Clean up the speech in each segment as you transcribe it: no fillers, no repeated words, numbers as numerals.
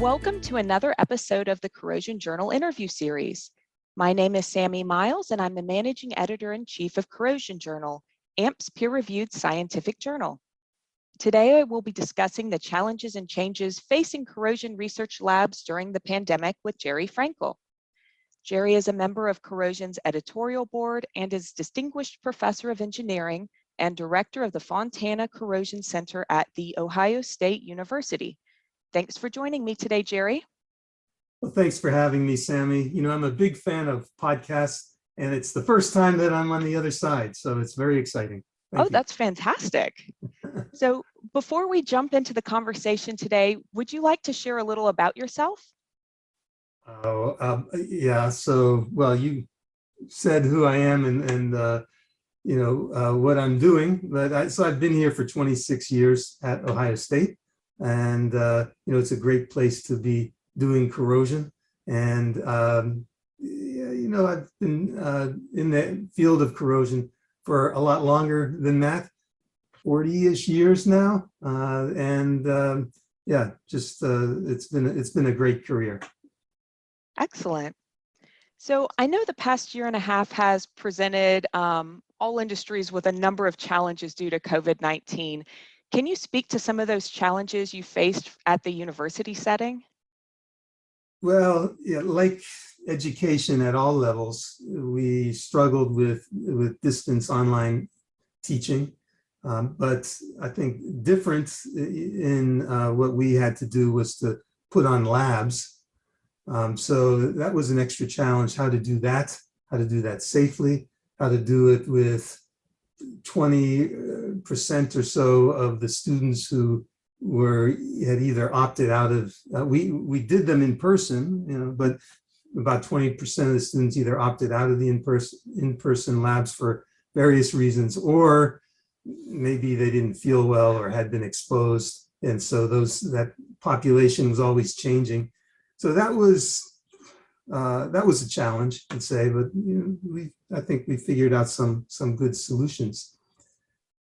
Welcome to another episode of the Corrosion Journal interview series. My name is Sammy Miles, and I'm the Managing Editor-in-Chief of Corrosion Journal, AMP's peer-reviewed scientific journal. Today, I will be discussing the challenges and changes facing corrosion research labs during the pandemic with Jerry Frankel. Jerry is a member of Corrosion's editorial board and is Distinguished Professor of Engineering and Director of the Fontana Corrosion Center at The Ohio State University. Thanks for joining me today, Jerry. Well, thanks for having me, Sammy. You know, I'm a big fan of podcasts, and it's the first time that I'm on the other side, so it's very exciting. Thank you. That's fantastic. So before we jump into the conversation today, would you like to share a little about yourself? Yeah. So, well, you said who I am and what I'm doing, but I've been here for 26 years at Ohio State. And, it's a great place to be doing corrosion. And, I've been in the field of corrosion for a lot longer than that, 40-ish years now. It's been a great career. Excellent. So I know the past year and a half has presented all industries with a number of challenges due to COVID-19. Can you speak to some of those challenges you faced at the university setting? Well, yeah, like education at all levels, we struggled with distance online teaching. But I think different in what we had to do was to put on labs. So that was an extra challenge, how to do that safely, how to do it with 20% or so of the students who had either opted out of, we did them in person, but about 20% of the students either opted out of the in-person labs for various reasons, or maybe they didn't feel well or had been exposed. And so that population was always changing. So that was a challenge, I'd say, but I think we figured out some good solutions.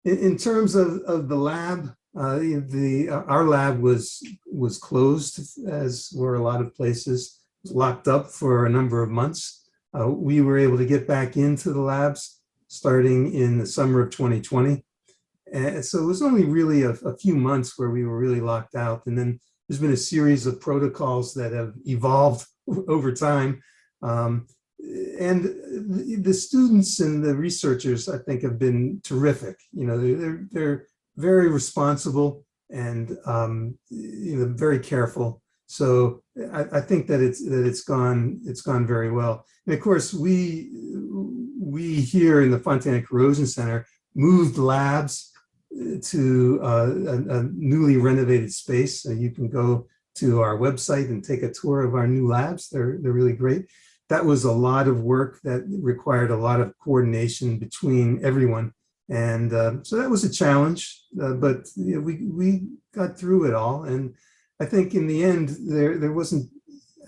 In terms of the lab, our lab was closed, as were a lot of places, locked up for a number of months. We were able to get back into the labs starting in the summer of 2020. And so it was only really a few months where we were really locked out. And then there's been a series of protocols that have evolved over time. And the students and the researchers, I think, have been terrific. They're very responsible and very careful. So I think that it's gone very well. And of course, we here in the Fontana Corrosion Center moved labs to a newly renovated space. So you can go to our website and take a tour of our new labs. They're really great. That was a lot of work that required a lot of coordination between everyone. And so that was a challenge, but we got through it all. And I think in the end, there wasn't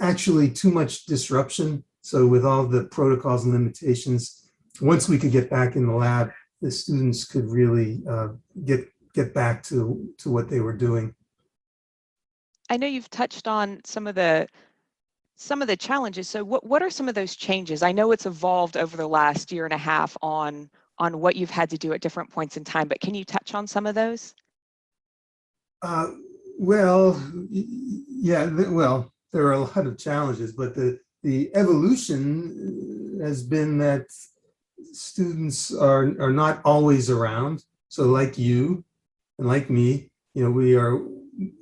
actually too much disruption. So with all the protocols and limitations, once we could get back in the lab, the students could really get back to what they were doing. I know you've touched on some of the challenges. So what are some of those changes? I know it's evolved over the last year and a half on what you've had to do at different points in time, but can you touch on some of those? Well, there are a lot of challenges, but the evolution has been that students are not always around. So like you and like me, we are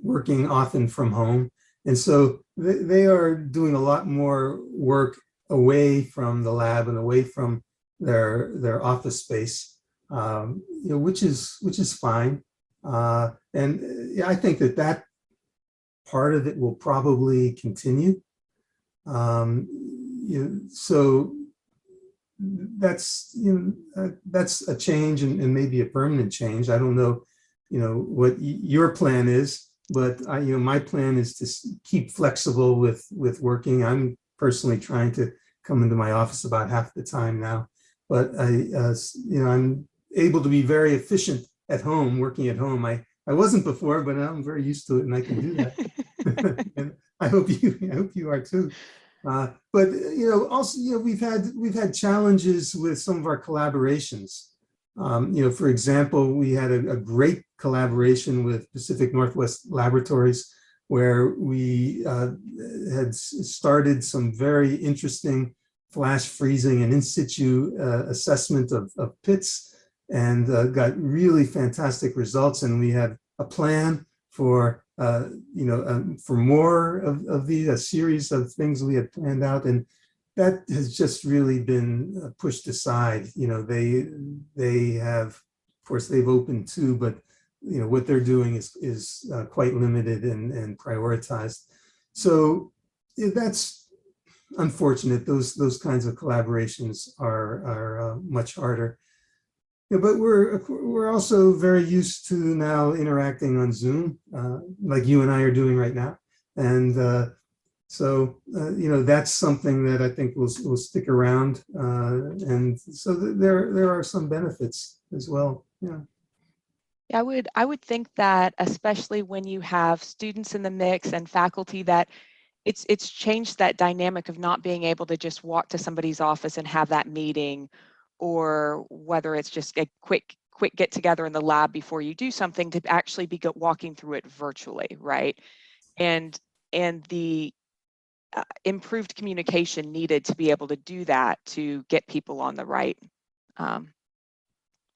working often from home. And so they are doing a lot more work away from the lab and away from their office space, which is fine. And I think that part of it will probably continue. So that's a change and maybe a permanent change. I don't know, what your plan is, but my plan is to keep flexible with working. I'm personally trying to come into my office about half the time now, but I'm able to be very efficient at home, working at home. I wasn't before, but now I'm very used to it and I can do that. And I hope you are too. But also, we've had challenges with some of our collaborations. For example, we had a great collaboration with Pacific Northwest Laboratories, where we had started some very interesting flash freezing and in situ assessment of pits, and got really fantastic results. And we had a plan for more of these, a series of things we had planned out, and that has just really been pushed aside. They have, of course, they've opened too, but what they're doing is quite limited and prioritized. So that's unfortunate. Those kinds of collaborations are much harder. Yeah, but we're also very used to now interacting on Zoom, like you and I are doing right now, and so that's something that I think will stick around, and so there are some benefits as well. Yeah. Yeah, I would think that, especially when you have students in the mix and faculty, that it's changed that dynamic of not being able to just walk to somebody's office and have that meeting, or whether it's just a quick get together in the lab before you do something, to actually be walking through it virtually, right? And the improved communication needed to be able to do that, to get people on the right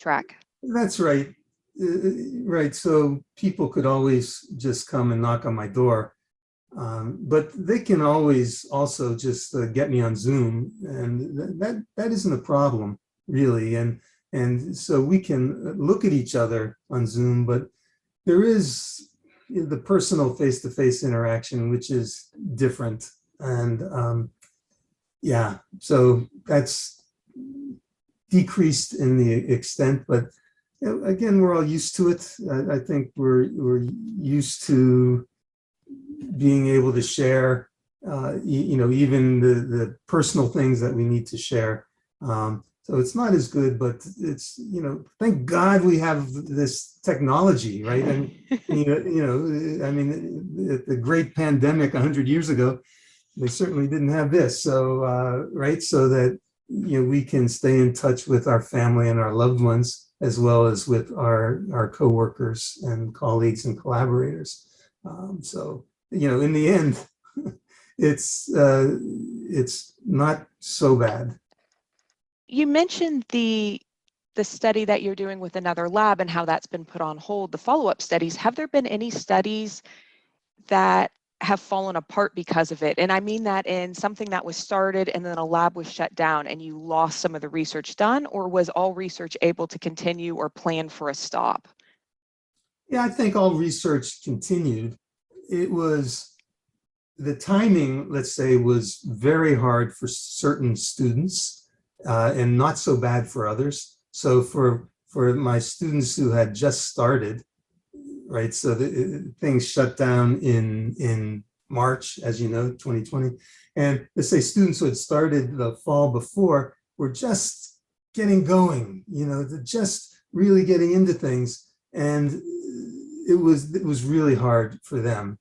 track. That's right. Right. So people could always just come and knock on my door. But they can always also just get me on Zoom, and that isn't a problem, really. And so we can look at each other on Zoom, but there is the personal face-to-face interaction, which is different. And yeah, so that's decreased in the extent, but again, we're all used to it. I think we're used to being able to share, even the personal things that we need to share. So it's not as good, but it's, thank God we have this technology, right? And, I mean, the great pandemic 100 years ago, they certainly didn't have this. So, right, so that, we can stay in touch with our family and our loved ones, as well as with our coworkers and colleagues and collaborators. So, in the end, it's not so bad. You mentioned the study that you're doing with another lab and how that's been put on hold, the follow-up studies. Have there been any studies that have fallen apart because of it? And I mean that in something that was started and then a lab was shut down and you lost some of the research done, or was all research able to continue or plan for a stop? Yeah, I think all research continued. It was, the timing, let's say, was very hard for certain students, and not so bad for others. So for my students who had just started, right, so things shut down in March, as you know, 2020. And let's say students who had started the fall before were just getting going, just really getting into things. And it was really hard for them.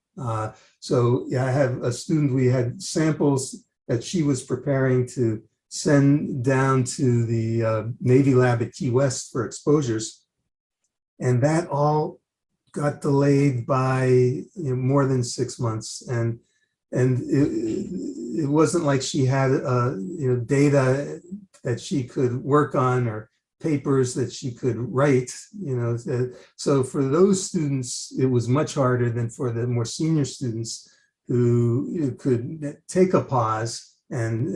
So yeah, I have a student, we had samples that she was preparing to send down to the Navy lab at Key West for exposures. And that all got delayed by more than 6 months. And it wasn't like she had data that she could work on, or papers that she could write, so for those students, it was much harder than for the more senior students who could take a pause and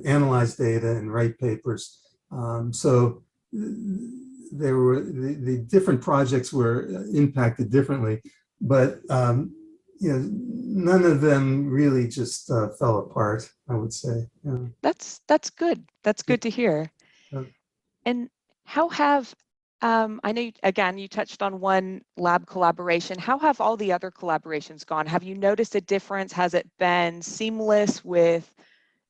analyze data and write papers. So there were the different projects were impacted differently, but none of them really just fell apart, I would say. Yeah. That's good. That's good to hear. And how have, I know, again, you touched on one lab collaboration. How have all the other collaborations gone? Have you noticed a difference? Has it been seamless with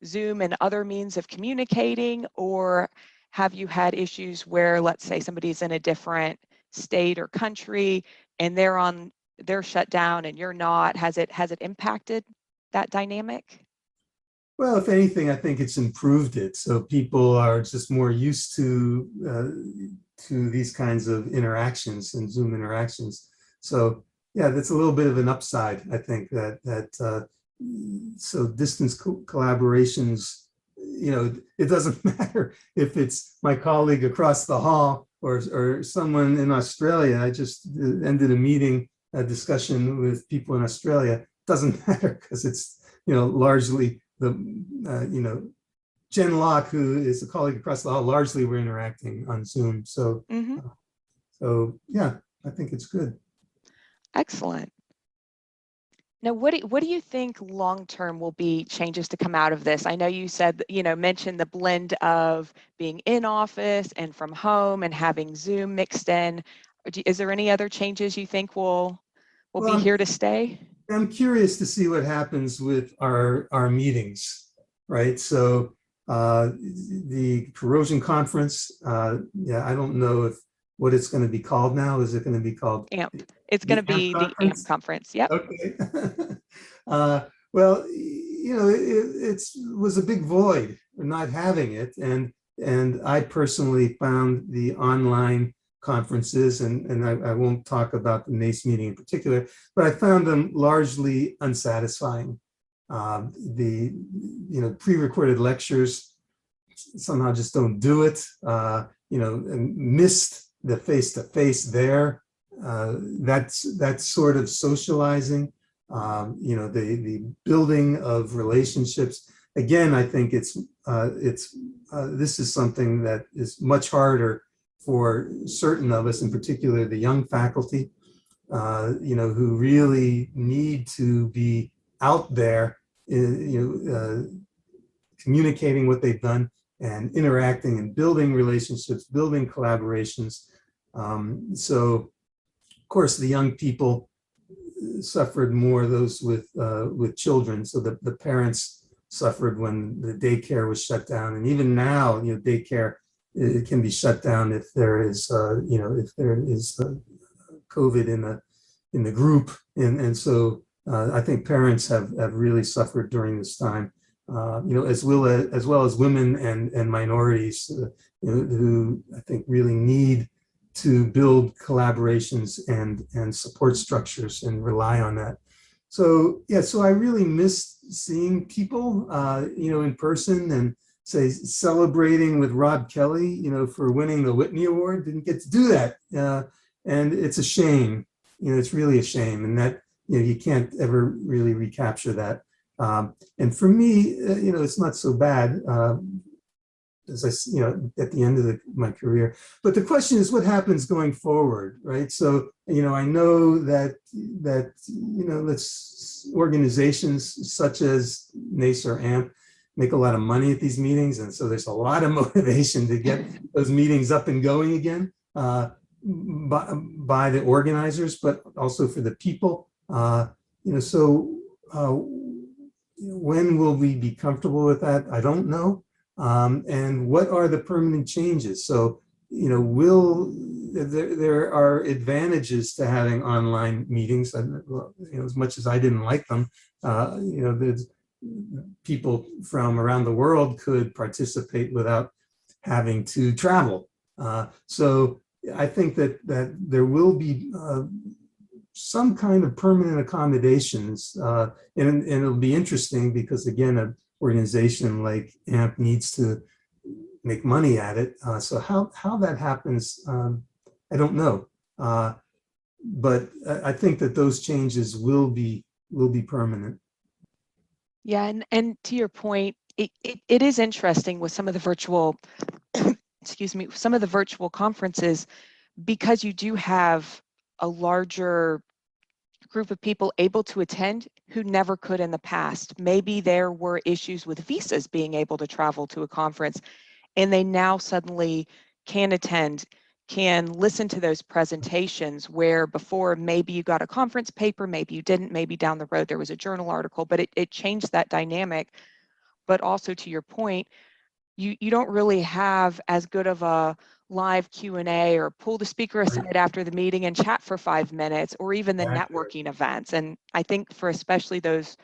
Zoom and other means of communicating? Or have you had issues where, let's say, somebody's in a different state or country and they're on they're shut down and you're not? Has it impacted that dynamic? Well, if anything, I think it's improved it. So people are just more used to these kinds of interactions and Zoom interactions. So yeah, that's a little bit of an upside, I think, so distance collaborations, it doesn't matter if it's my colleague across the hall or someone in Australia. I just ended a discussion with people in Australia. It doesn't matter because it's, largely Jen Locke, who is a colleague across the hall, largely we're interacting on Zoom. So, Mm-hmm. Yeah, I think it's good. Excellent. Now, what do you think long-term will be changes to come out of this? I know you said, mentioned the blend of being in office and from home and having Zoom mixed in. Is there any other changes you think will be Well, here to stay? I'm curious to see what happens with our meetings, right? So the corrosion conference, yeah, I don't know what it's going to be called now. Is it going to be called AMP. It's going the to AMP be the AMP conference? conference. Yep. Okay. Well, it was a big void not having it, and I personally found the online conferences, and I won't talk about the NACE meeting in particular, but I found them largely unsatisfying. The pre-recorded lectures somehow just don't do it. And missed the face-to-face there. That's sort of socializing. The building of relationships. Again, I think this is something that is much harder for certain of us, in particular the young faculty, who really need to be out there, communicating what they've done and interacting and building relationships, building collaborations. So, of course, the young people suffered more, those with children. So the parents suffered when the daycare was shut down, and even now, daycare, it can be shut down if there is COVID in the group, and so I think parents have really suffered during this time, as well as women and minorities, who I think really need to build collaborations and support structures and rely on that. So yeah, so I really missed seeing people, in person, and say celebrating with Rob Kelly, for winning the Whitney Award. Didn't get to do that, and it's a shame. It's really a shame, and that you can't ever really recapture that. And for me, it's not so bad. As I, at the end of my career. But the question is, what happens going forward, right? So, I know that organizations such as NACE or AMP make a lot of money at these meetings, and so there's a lot of motivation to get those meetings up and going again, by the organizers, but also for the people. When will we be comfortable with that? I don't know. And what are the permanent changes? So, there are advantages to having online meetings. As much as I didn't like them, there's people from around the world could participate without having to travel. So I think that there will be some kind of permanent accommodations, and it'll be interesting because, again, an organization like AMP needs to make money at it. So how that happens, I don't know. But I think that those changes will be permanent. Yeah, and to your point, it is interesting with some of the virtual, excuse me, some of the virtual conferences, because you do have a larger group of people able to attend who never could in the past. Maybe there were issues with visas being able to travel to a conference, and they now suddenly can attend, can listen to those presentations, where before maybe you got a conference paper, maybe you didn't, maybe down the road there was a journal article, but it changed that dynamic. But also, to your point, you don't really have as good of a live Q&A or pull the speaker aside after the meeting and chat for 5 minutes, or even the networking events. And I think for especially those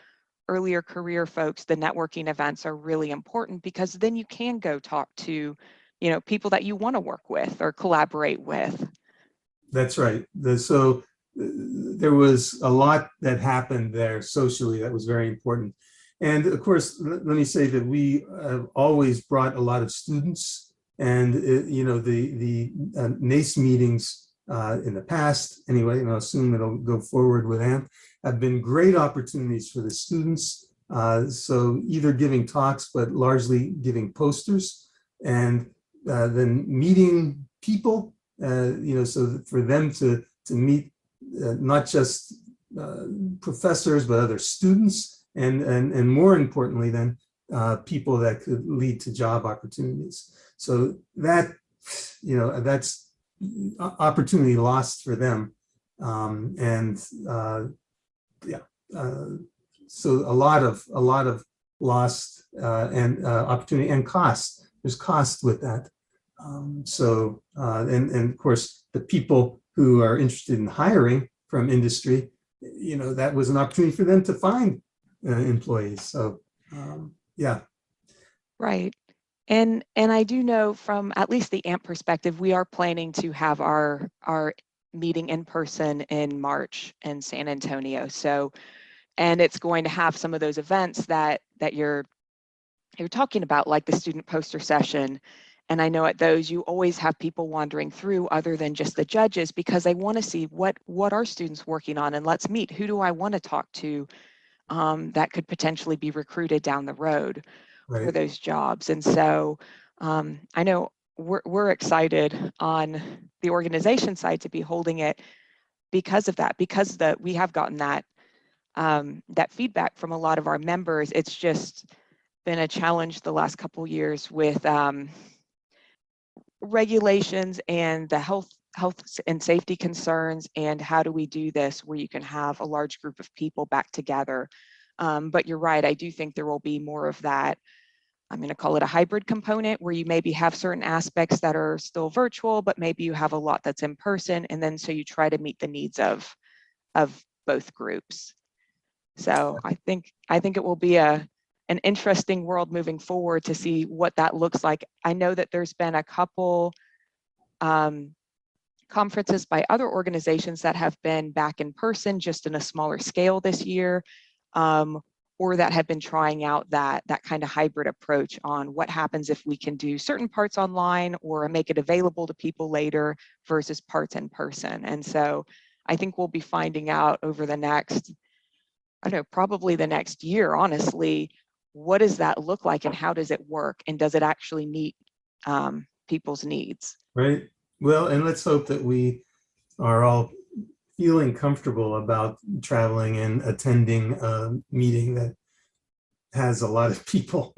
earlier career folks, the networking events are really important, because then you can go talk to, people that you want to work with or collaborate with. That's right. So there was a lot that happened there socially that was very important. And of course, let me say that we have always brought a lot of students, and the NACE meetings in the past, anyway, and I'll assume it'll go forward with AMP, have been great opportunities for the students. So either giving talks, but largely giving posters, and then meeting people, so for them to meet not just professors, but other students, and more importantly then, people that could lead to job opportunities. So that, that's opportunity lost for them. So a lot of lost and opportunity and cost. There's cost with that. And of course, the people who are interested in hiring from industry, that was an opportunity for them to find employees. So yeah. Right. And I do know from at least the AMP perspective, we are planning to have our meeting in person in March in San Antonio. So, and it's going to have some of those events that you're talking about, like the student poster session. And I know at those, you always have people wandering through other than just the judges, because they want to see what are students working on, and let's meet. Who do I want to talk to that could potentially be recruited down the road for those jobs? And so I know we're excited on the organization side to be holding it because of that, because we have gotten that feedback from a lot of our members. It's just been a challenge the last couple of years with regulations and the health and safety concerns, and how do we do this where you can have a large group of people back together. But you're right, I do think there will be more of that. I'm going to call it a hybrid component, where you maybe have certain aspects that are still virtual, but maybe you have a lot that's in person, and then so you try to meet the needs of both groups. So I think it will be an interesting world moving forward to see what that looks like. I know that there's been a couple conferences by other organizations that have been back in person, just in a smaller scale this year, or that have been trying out that kind of hybrid approach on what happens if we can do certain parts online or make it available to people later versus parts in person. And so I think we'll be finding out over the next, probably the next year, honestly, what does that look like and how does it work? And does it actually meet people's needs? Right. Well, and let's hope that we are all feeling comfortable about traveling and attending a meeting that has a lot of people.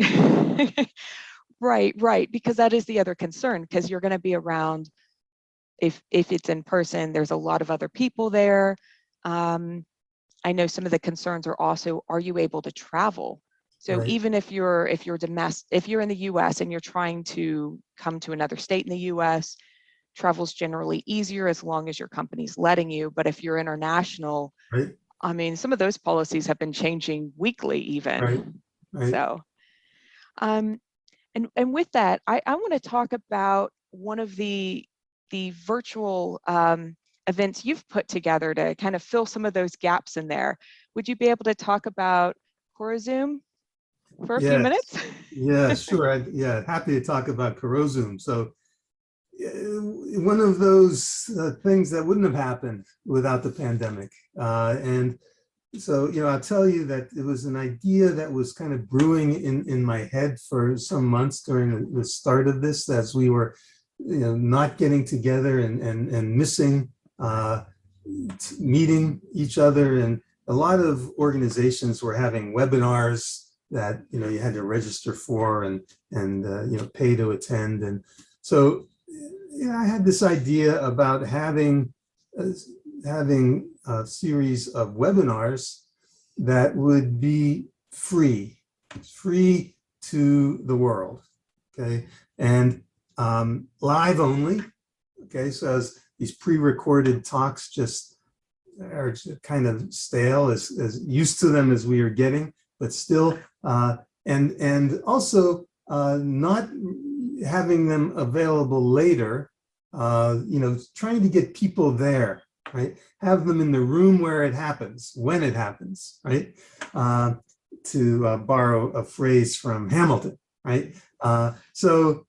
Right. Because that is the other concern, because you're going to be around, if it's in person, there's a lot of other people there. I know some of the concerns are also, are you able to travel? So even if you're in the US and you're trying to come to another state in the US, travel's generally easier as long as your company's letting you. But if you're international, I mean, some of those policies have been changing weekly even. So, and with that, I want to talk about one of the virtual events you've put together to kind of fill some of those gaps in there. Would you be able to talk about CoroZoom for a few minutes? Yeah, sure. Happy to talk about CoroZoom. So one of those things that wouldn't have happened without the pandemic. And so, I'll tell you that it was an idea that was kind of brewing in my head for some months during the start of this, as we were, not getting together and missing meeting each other. And a lot of organizations were having webinars that, you had to register for and pay to attend. And so, I had this idea about having a series of webinars that would be free to the world, okay? And live only. Okay, so as these pre-recorded talks just are kind of stale, as used to them as we are getting, but still, and also not having them available later, trying to get people there, right? Have them in the room where it happens, when it happens, right? To borrow a phrase from Hamilton, right? So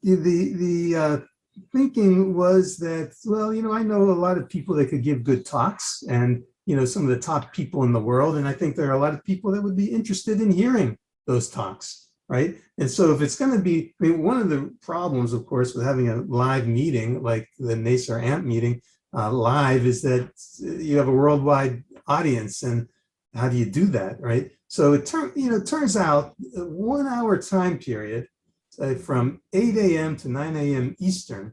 the thinking was that, well, I know a lot of people that could give good talks, and some of the top people in the world, and I think there are a lot of people that would be interested in hearing those talks, right? And so if it's going to be, one of the problems, of course, with having a live meeting like the NACER AMP meeting live is that you have a worldwide audience, and how do you do that, right? So it turns out a 1 hour time period from 8 a.m. to 9 a.m. Eastern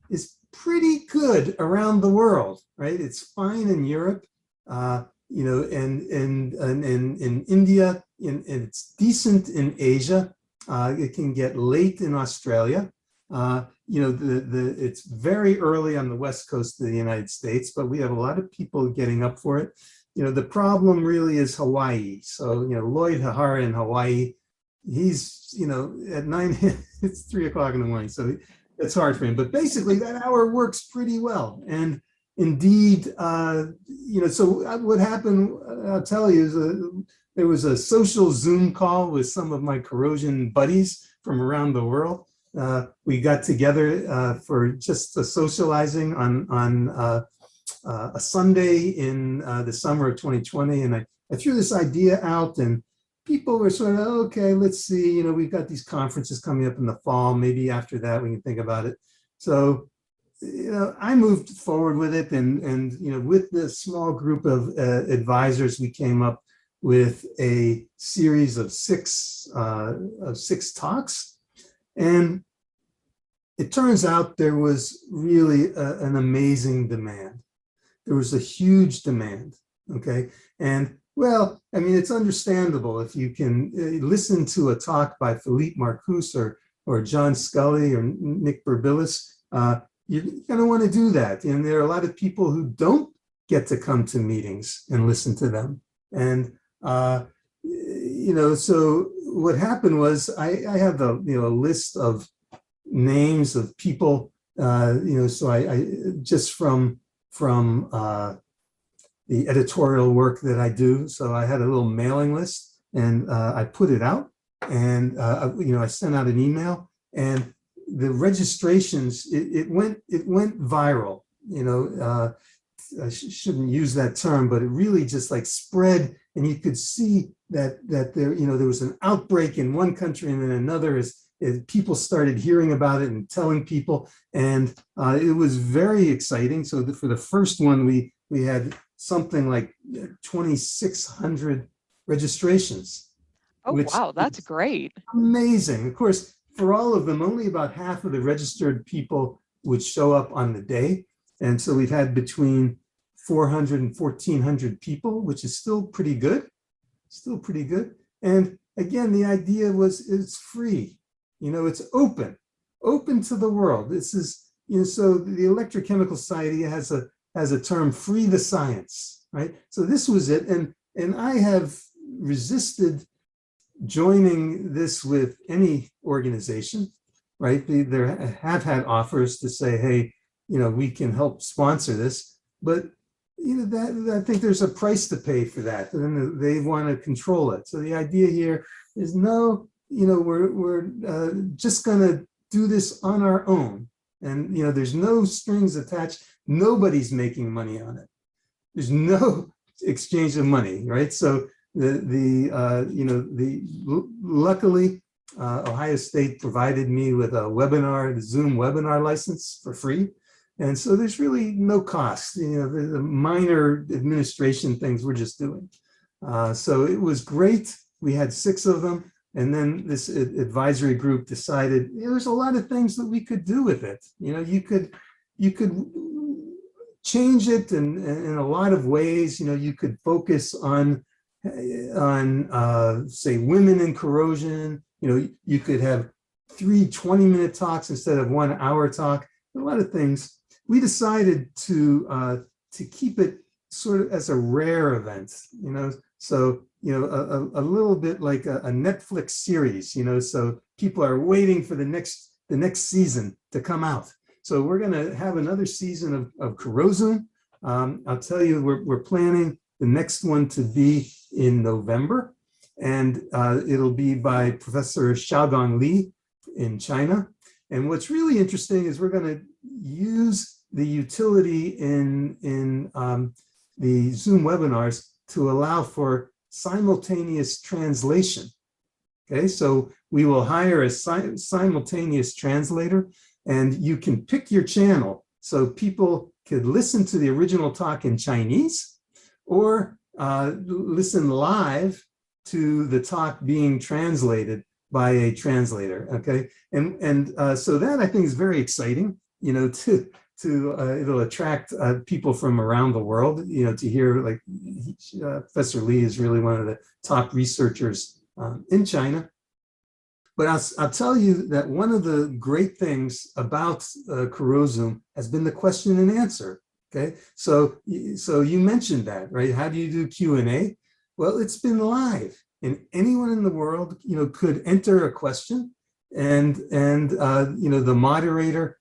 is pretty good around the world, right? It's fine in Europe, and in India, and it's decent in Asia. It can get late in Australia. It's very early on the West Coast of the United States, but we have a lot of people getting up for it. The problem really is Hawaii. So, Lloyd Hahara in Hawaii, he's, at 9, it's 3 o'clock in the morning. So it's hard for him, but basically that hour works pretty well. And indeed, so what happened, I'll tell you, is there was a social Zoom call with some of my corrosion buddies from around the world. We got together for just socializing on a Sunday in the summer of 2020. And I threw this idea out, and people were sort of, okay, let's see, we've got these conferences coming up in the fall. Maybe after that we can think about it. So, I moved forward with it, and with this small group of advisors, we came up with a series of six talks. And it turns out there was really an amazing demand. There was a huge demand, okay? And well, it's understandable if you can listen to a talk by Philippe Marcuse or John Scully or Nick Burbillis, you're going to want to do that. And there are a lot of people who don't get to come to meetings and listen to them. And, so what happened was I have a list of names of people, so I just from the editorial work that I do. So I had a little mailing list, and I put it out, and I sent out an email, and the registrations, it went viral. I shouldn't use that term, but it really just like spread, and you could see that there there was an outbreak in one country, and then another as people started hearing about it and telling people, and it was very exciting. So for the first one, we had something like 2,600 registrations. Oh, wow, that's great. Amazing. Of course, for all of them, only about half of the registered people would show up on the day. And so we've had between 400 and 1,400 people, which is still pretty good. Still pretty good. And again, the idea was it's free. It's open to the world. This is, so the Electrochemical Society has a term, free the science, right? So this was it. And I have resisted joining this with any organization, right? There have had offers to say, hey, we can help sponsor this, but I think there's a price to pay for that, and they want to control it. So the idea here is no, we're just going to do this on our own, and there's no strings attached. Nobody's making money on it. There's no exchange of money, right? So luckily, Ohio State provided me with the Zoom webinar license for free. And so there's really no cost, the minor administration things we're just doing. So it was great. We had 6 of them. And then this advisory group decided there's a lot of things that we could do with it. You could change it in a lot of ways. You could focus on say women in corrosion. You could have three 20-minute talks instead of 1 hour talk, a lot of things. We decided to keep it sort of as a rare event, so, a little bit like a Netflix series, so people are waiting for the next season to come out. So we're going to have another season of Kurozun. I'll tell you, we're planning the next one to be in November, and it'll be by Professor Xiaodong Li in China. And what's really interesting is we're going to use the utility in the Zoom webinars to allow for simultaneous translation. Okay, so we will hire a simultaneous translator, and you can pick your channel. So people could listen to the original talk in Chinese or listen live to the talk being translated by a translator. Okay, and so that I think is very exciting. It'll attract people from around the world. To hear, like, Professor Lee is really one of the top researchers in China. But I'll tell you that one of the great things about Kurozun has been the question and answer. Okay, so you mentioned that, right? How do you do Q&A? Well, it's been live, and anyone in the world, could enter a question, and the moderator.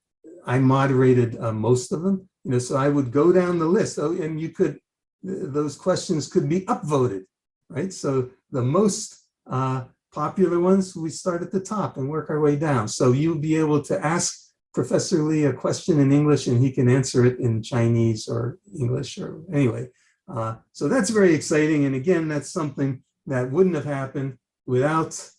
I moderated most of them, so I would go down the list. Oh, and those questions could be upvoted, right? So the most popular ones, we start at the top and work our way down. So you'll be able to ask Professor Lee a question in English, and he can answer it in Chinese or English, or anyway. So that's very exciting. And again, that's something that wouldn't have happened without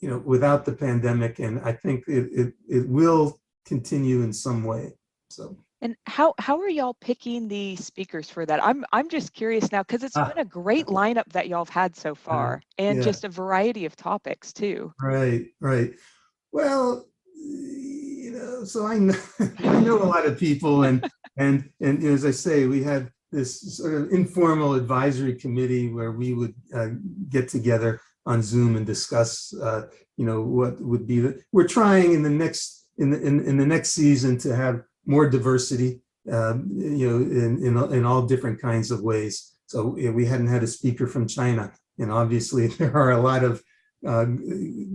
the pandemic. And I think it will continue in some way. So. And how are y'all picking the speakers for that? I'm just curious now, because it's been a great lineup that y'all have had so far, and just a variety of topics too. Right. Well, so I know a lot of people, and as I say, we had this sort of informal advisory committee where we would get together on Zoom and discuss, what would be we're trying in the next season to have more diversity, in all different kinds of ways. So we hadn't had a speaker from China, and obviously there are a lot of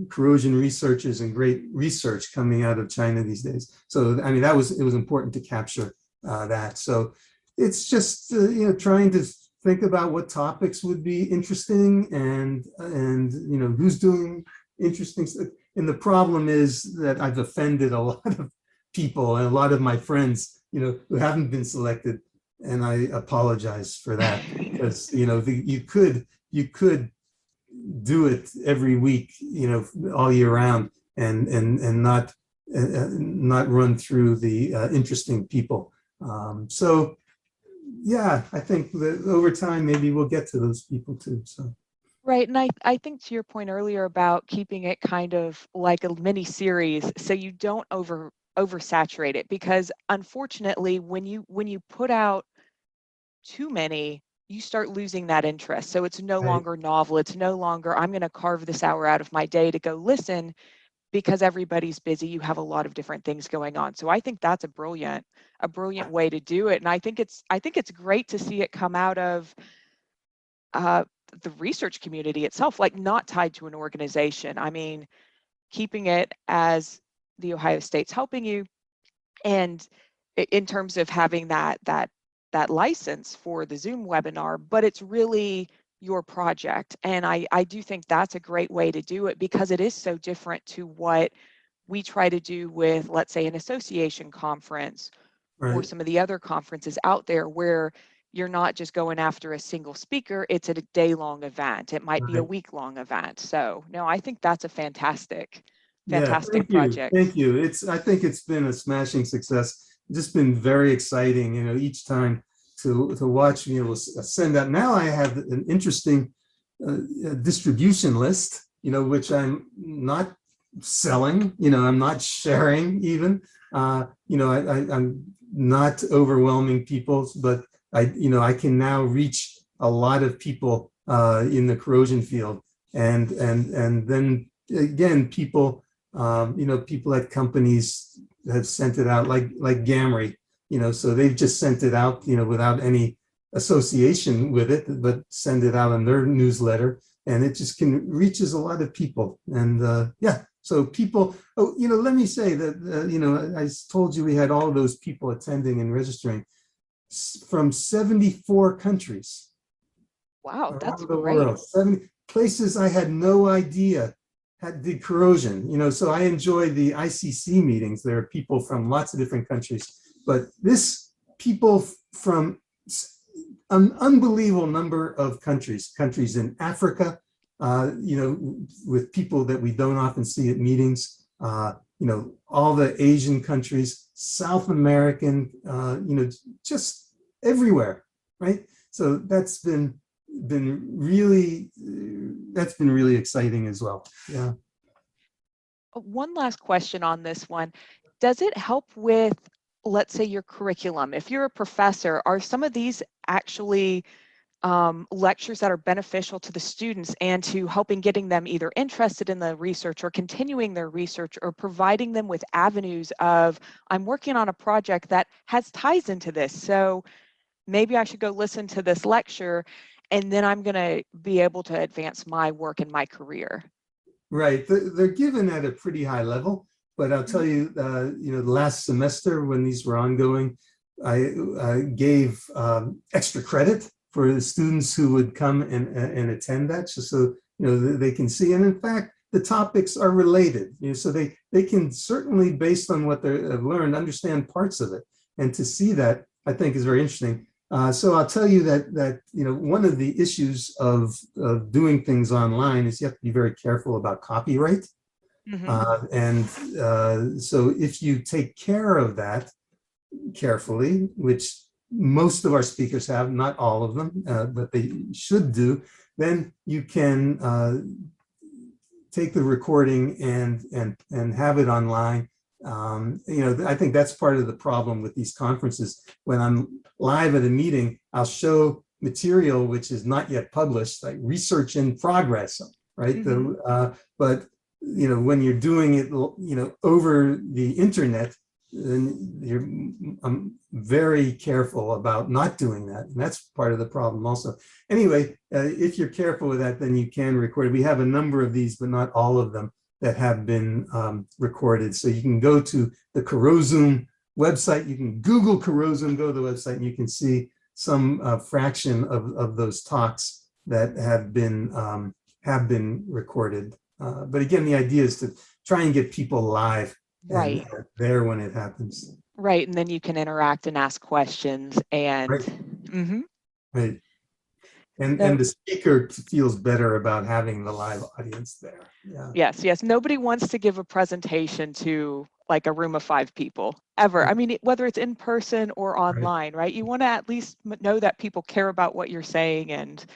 corrosion researchers and great research coming out of China these days. So I mean, it was important to capture that. So it's just trying to think about what topics would be interesting, and who's doing interesting stuff. And the problem is that I've offended a lot of people and a lot of my friends, who haven't been selected, and I apologize for that, because you could do it every week, all year round, and not run through the interesting people. So yeah, I think that over time maybe we'll get to those people too. So. Right. And I think to your point earlier about keeping it kind of like a mini series, so you don't oversaturate it, because unfortunately when you put out too many, you start losing that interest. So it's no longer novel. It's no longer, I'm going to carve this hour out of my day to go listen, because everybody's busy. You have a lot of different things going on. So I think that's a brilliant way to do it. And I think it's great to see it come out of the research community itself, like not tied to an organization. I mean, keeping it as the Ohio State's helping you, and in terms of having that license for the Zoom webinar, but it's really your project. And I do think that's a great way to do it, because it is so different to what we try to do with, let's say, an association conference or some of the other conferences out there, where you're not just going after a single speaker. It's a day-long event. It might be a week-long event. So no, I think that's a fantastic project. Thank you. I think it's been a smashing success. Just been very exciting, each time to watch me send out. Now I have an interesting distribution list, which I'm not selling, I'm not sharing even, I'm not overwhelming people, but I can now reach a lot of people in the corrosion field, and then again, people People at companies have sent it out like Gamry, so they've just sent it out, without any association with it, but send it out on their newsletter, and it just reaches a lot of people. And so people, let me say that, I told you we had all of those people attending and registering from 74 countries Wow, that's around the great. world, 70 places I had no idea did corrosion. So I enjoy the ICC meetings. There are people from lots of different countries, but people from an unbelievable number of countries in Africa, with people that we don't often see at meetings, all the Asian countries, South American, just everywhere, right? So that's been really exciting as well. Yeah. One last question on this one. Does it help with, let's say, your curriculum? If you're a professor, are some of these actually lectures that are beneficial to the students and to helping getting them either interested in the research or continuing their research, or providing them with avenues of, I'm working on a project that has ties into this, so maybe I should go listen to this lecture, and then I'm going to be able to advance my work and my career? Right. They're given at a pretty high level, but I'll tell you, last semester when these were ongoing, I gave extra credit for the students who would come and attend that, just so they can see. And in fact, the topics are related, so they can certainly, based on what they've learned, understand parts of it. And to see that, I think, is very interesting. So I'll tell you that one of the issues of doing things online is you have to be very careful about copyright. So if you take care of that carefully, which most of our speakers have, not all of them, but they should do, then you can take the recording and have it online. I think that's part of the problem with these conferences. When I'm live at a meeting, I'll show material which is not yet published, like research in progress, right? But when you're doing it, over the internet, then I'm very careful about not doing that, and that's part of the problem also. Anyway, if you're careful with that, then you can record it. We have a number of these, but not all of them, that have been recorded. So you can go to the Corosum website, you can Google Corosum, go to the website, and you can see some fraction of those talks that have been recorded. But again, the idea is to try and get people live, Right. and there when it happens. Right, and then you can interact and ask questions, and right. Right. And the speaker feels better about having the live audience there. Yeah. Yes. Nobody wants to give a presentation to like a room of 5 people ever. I mean, whether it's in person or online, right? You want to at least know that people care about what you're saying and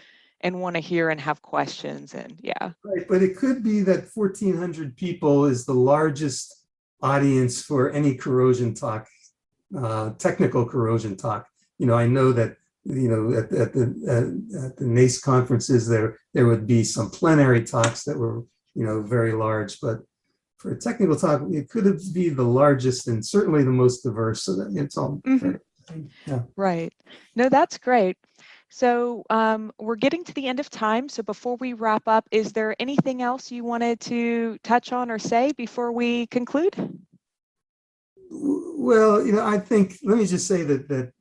want to hear and have questions, and yeah. Right, but it could be that 1,400 people is the largest audience for any corrosion talk, technical corrosion talk. I know that at the NACE conferences there would be some plenary talks that were very large, but for a technical talk it could be the largest and certainly the most diverse. So that it's all yeah. Right. No, that's great. So we're getting to the end of time. So before we wrap up, is there anything else you wanted to touch on or say before we conclude? Well, I think, let me just say that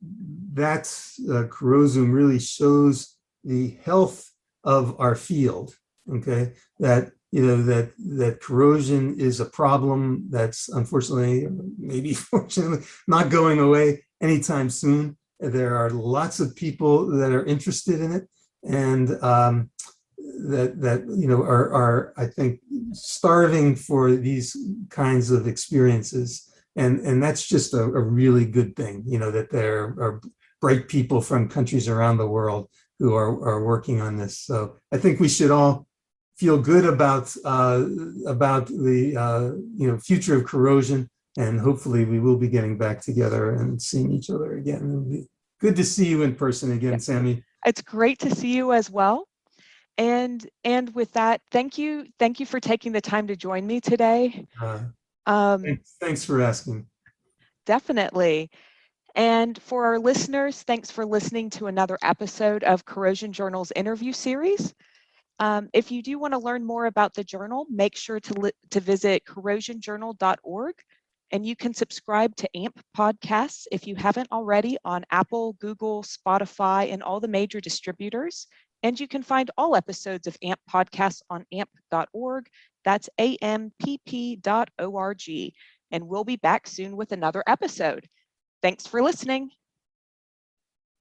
Corosum really shows the health of our field. Okay, that that corrosion is a problem that's unfortunately, maybe fortunately, not going away anytime soon. There are lots of people that are interested in it, and that are I think starving for these kinds of experiences, and that's just a really good thing. That there are bright people from countries around the world who are working on this. So I think we should all feel good about the future of corrosion. And hopefully we will be getting back together and seeing each other again. It'll be good to see you in person again, Sammy. It's great to see you as well. And with that, thank you for taking the time to join me today. Uh, Um, thanks for asking. Definitely. And for our listeners, thanks for listening to another episode of Corrosion Journal's interview series. If you do want to learn more about the journal, make sure to visit corrosionjournal.org, and you can subscribe to AMP podcasts if you haven't already on Apple, Google, Spotify, and all the major distributors. And you can find all episodes of AMP podcasts on amp.org. That's ampp.org. And we'll be back soon with another episode. Thanks for listening.